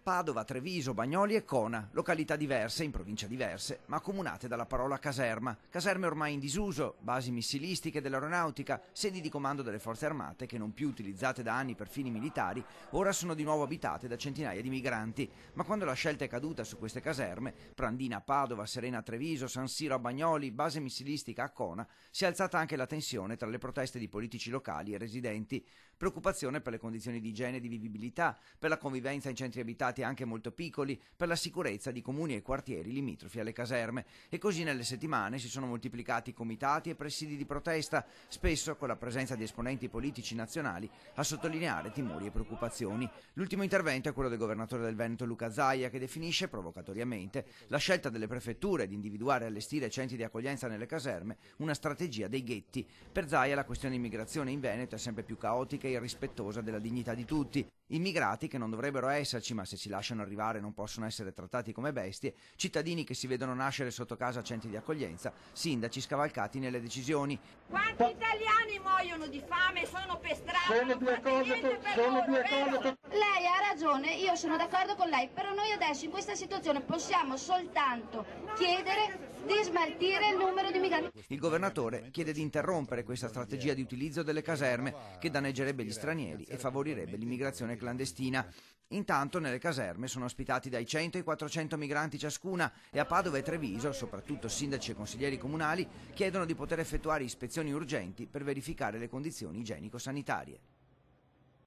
Padova, Treviso, Bagnoli e Cona, località diverse in provincia diverse, ma accomunate dalla parola caserma. Caserme ormai in disuso, basi missilistiche dell'aeronautica, sedi di comando delle forze armate che non più utilizzate da anni per fini militari, ora sono di nuovo abitate da centinaia di migranti. Ma quando la scelta è caduta su queste caserme, Prandina a Padova, Serena a Treviso, San Siro a Bagnoli, base missilistica a Cona, si è alzata anche la tensione tra le proteste di politici locali e residenti. Preoccupazione per le condizioni di igiene e di vivibilità, per la convivenza in centri abitati anche molto piccoli, per la sicurezza di comuni e quartieri limitrofi alle caserme. E così nelle settimane si sono moltiplicati comitati e presidi di protesta, spesso con la presenza di esponenti politici nazionali a sottolineare timori e preoccupazioni. L'ultimo intervento è quello del governatore del Veneto Luca Zaia, che definisce provocatoriamente la scelta delle prefetture di individuare e allestire centri di accoglienza nelle caserme una strategia dei ghetti. Per Zaia la questione immigrazione in Veneto è sempre più caotica e irrispettosa della dignità di tutti. Immigrati che non dovrebbero esserci, ma se si lasciano arrivare non possono essere trattati come bestie, cittadini che si vedono nascere sotto casa centri di accoglienza, sindaci scavalcati nelle decisioni. Quanti italiani muoiono di fame e sono per strada? Sono due cose. Lei ha ragione, io sono d'accordo con lei, però noi adesso in questa situazione possiamo soltanto chiedere di smaltire il numero di migranti. Il governatore chiede di interrompere questa strategia di utilizzo delle caserme che danneggerebbe gli stranieri e favorirebbe l'immigrazione clandestina. Intanto nelle caserme sono ospitati dai 100 ai 400 migranti ciascuna e a Padova e Treviso, soprattutto sindaci e consiglieri comunali, chiedono di poter effettuare ispezioni urgenti per verificare le condizioni igienico-sanitarie.